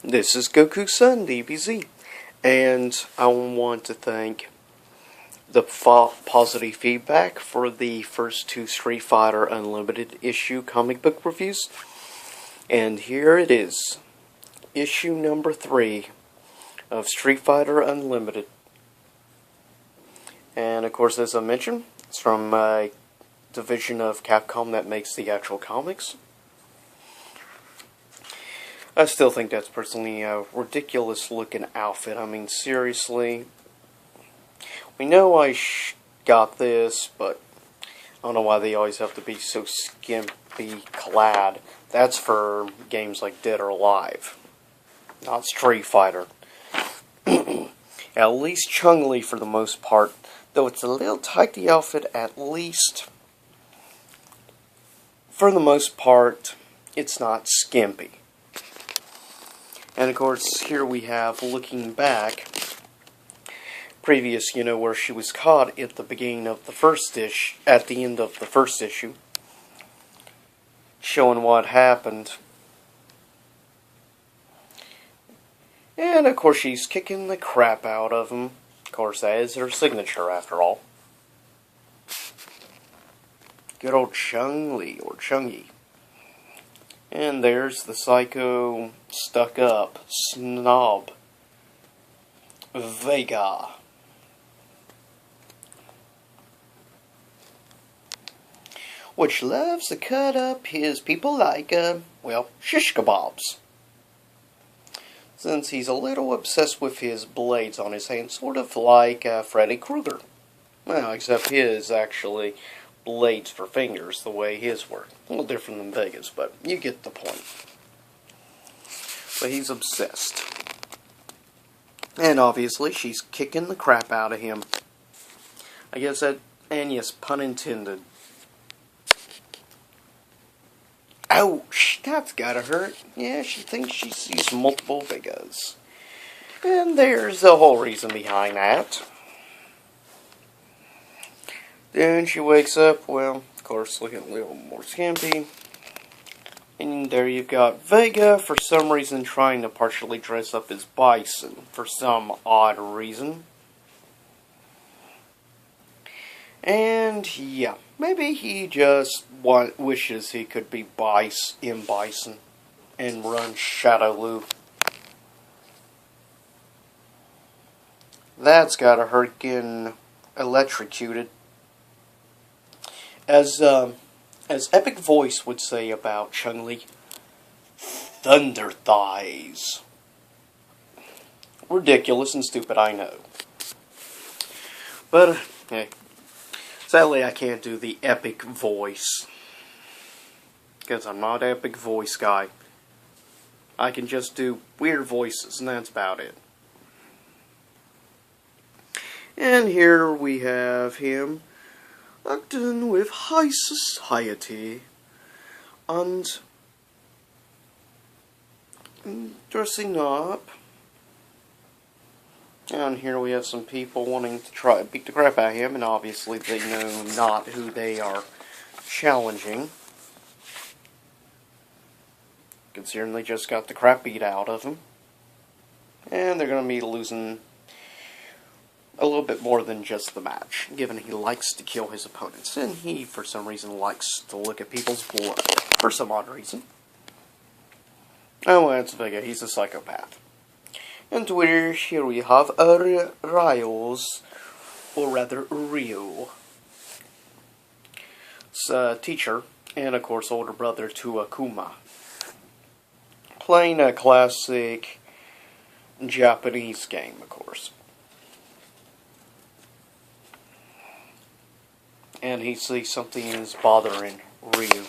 This is Goku's son, DBZ, and I want to thank the positive feedback for the first two Street Fighter Unlimited issue comic book reviews. And here it is, issue number 3 of Street Fighter Unlimited. And of course, as I mentioned, it's from a division of Capcom that makes the actual comics. I still think that's personally a ridiculous looking outfit. I mean, seriously. We know I got this, but I don't know why they always have to be so skimpy clad. That's for games like Dead or Alive, not Street Fighter. At least Chun-li for the most part, though it's a little tight, the outfit, at least for the most part, it's not skimpy. And of course, here we have, looking back, previous, where she was caught at the beginning of the first issue, at the end of the first issue, showing what happened. And of course, she's kicking the crap out of him. Of course, that is her signature, after all. Good old Chun-li, or Chung-yi. And there's the psycho, stuck-up, snob, Vega. Which loves to cut up his people like, shish kebabs. Since he's a little obsessed with his blades on his hands, sort of like Freddy Krueger. Well, except his, actually, blades for fingers, the way his work. A little different than Vega's, but you get the point. But he's obsessed. And obviously, she's kicking the crap out of him. I guess that, and yes, pun intended. Ouch! That's gotta hurt. Yeah, she thinks she sees multiple Vegas. And there's the whole reason behind that. Then she wakes up, well, of course, looking a little more skimpy. And there you've got Vega, for some reason, trying to partially dress up as Bison, for some odd reason. And, yeah, maybe he just wishes he could be Bison and run Shadowloo. That's gotta hurt getting electrocuted. As Epic Voice would say about Chun-li, thunder thighs. Ridiculous and stupid, I know. But, hey, sadly I can't do the Epic Voice. Because I'm not an Epic Voice guy. I can just do weird voices, and that's about it. And here we have him acting with high society and dressing up. And here we have some people wanting to try to beat the crap out of him, and obviously they know not who they are challenging, considering they just got the crap beat out of him. And they're going to be losing a little bit more than just the match, given he likes to kill his opponents, and he, for some reason, likes to look at people's blood, for some odd reason. Oh, well, it's Vega, he's a psychopath. And Twitter, here we have Rios, or rather, Ryu. It's a teacher, and of course, older brother to Akuma. Playing a classic Japanese game, of course. And he sees something is bothering Ryu,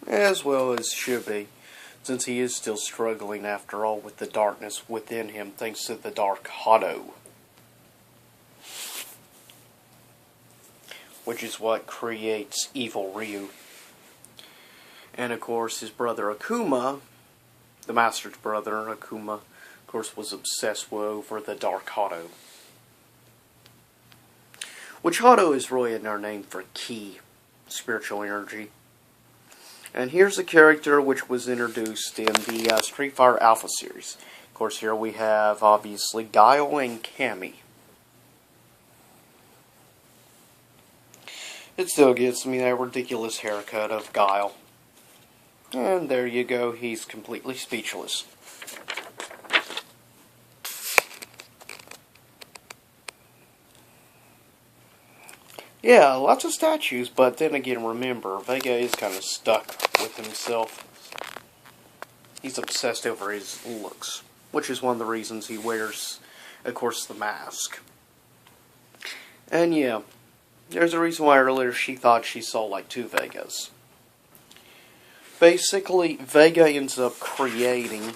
as well as should be, since he is still struggling after all with the darkness within him thanks to the Dark Hado, which is what creates evil Ryu. And of course his brother Akuma, the Master's brother Akuma, of course was obsessed over the Dark Hado. Which Hado is really another name for ki, spiritual energy. And here's a character which was introduced in the Street Fighter Alpha series. Of course, here we have, obviously, Guile and Cammy. It still gets me that ridiculous haircut of Guile. And there you go, he's completely speechless. Yeah, lots of statues, but then again, remember, Vega is kind of stuck with himself. He's obsessed over his looks, which is one of the reasons he wears, of course, the mask. And yeah, there's a reason why earlier she thought she saw like two Vegas. Basically, Vega ends up creating,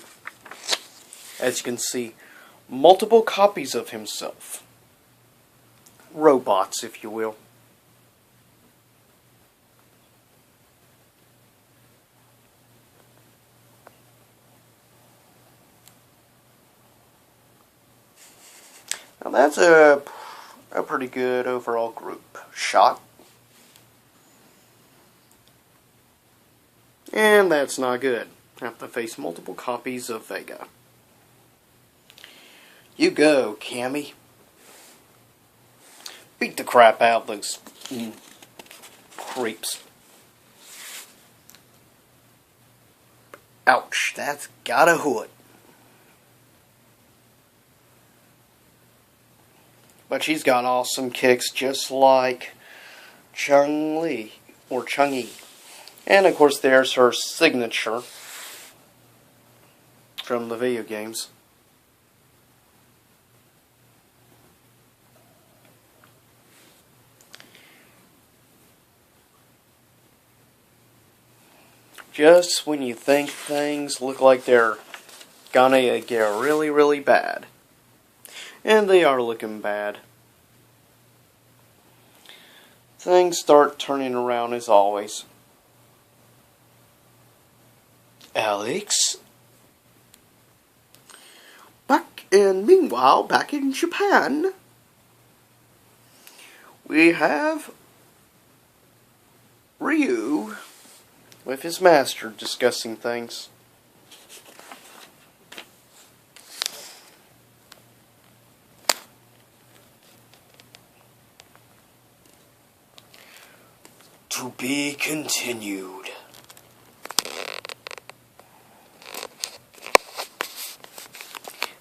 as you can see, multiple copies of himself. Robots, if you will. Now that's a pretty good overall group shot. And that's not good. Have to face multiple copies of Vega. You go, Cammy. Beat the crap out of those creeps. Ouch, that's gotta hurt. But she's got awesome kicks just like Chun-li, or Chung-li. And of course there's her signature from the video games. Just when you think things look like they're gonna get really, really bad. And they are looking bad. Things start turning around as always. Alex? Meanwhile, back in Japan, we have Ryu with his master discussing things. To be continued.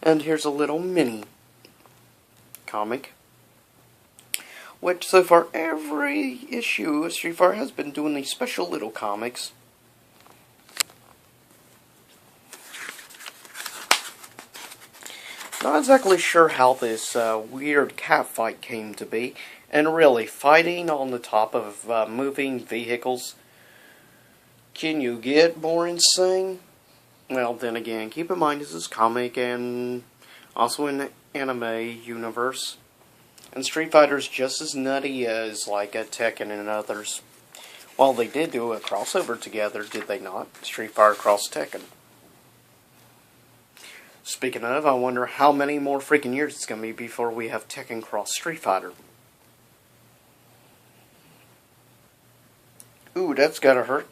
And here's a little mini comic, which so far every issue of Street Fighter has been doing these special little comics. Not exactly sure how this weird cat fight came to be. And really, fighting on the top of moving vehicles, can you get more insane? Well, then again, keep in mind this is comic and also an anime universe. And Street Fighter's just as nutty as like a Tekken and others. Well, they did do a crossover together, did they not? Street Fighter Cross Tekken. Speaking of, I wonder how many more freaking years it's going to be before we have Tekken Cross Street Fighter. Ooh, that's gotta hurt.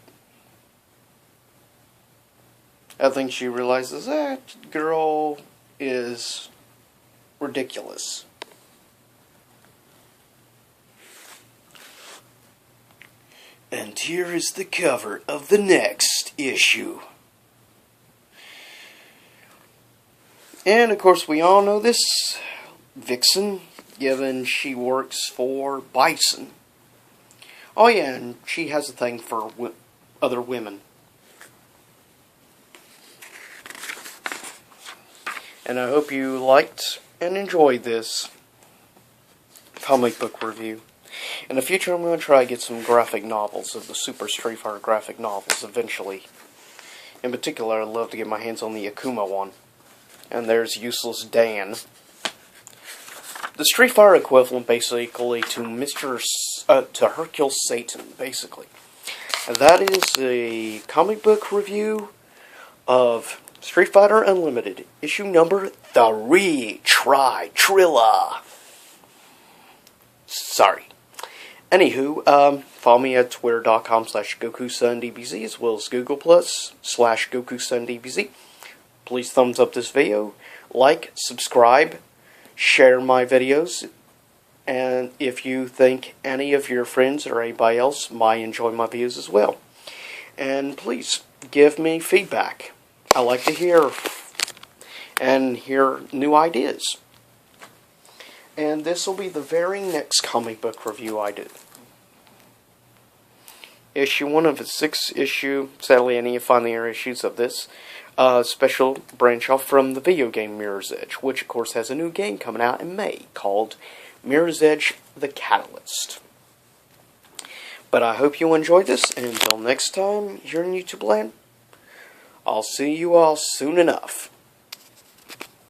I think she realizes that girl is ridiculous. And here is the cover of the next issue. And of course we all know this Vixen, given she works for Bison. Oh yeah, and she has a thing for other women. And I hope you liked and enjoyed this comic book review. In the future I'm going to try to get some graphic novels of the Super Street Fighter graphic novels eventually. In particular, I'd love to get my hands on the Akuma one. And there's Useless Dan. The Street Fighter equivalent, basically, to Hercule Satan, basically. And that is a comic book review of Street Fighter Unlimited, issue number 3, Trilla. Sorry. Follow me at twitter.com/GokuSunDBZ as well as Google Plus/GokuSunDBZ. Please thumbs up this video, like, subscribe, share my videos, and if you think any of your friends or anybody else might enjoy my videos as well. And please give me feedback. I like to hear new ideas. And this will be the very next comic book review I do. Issue 1 of a 6-issue, sadly I need to find the other issues of this, special branch off from the video game Mirror's Edge, which of course has a new game coming out in May called Mirror's Edge The Catalyst. But I hope you enjoyed this, and until next time, here in YouTube land, I'll see you all soon enough.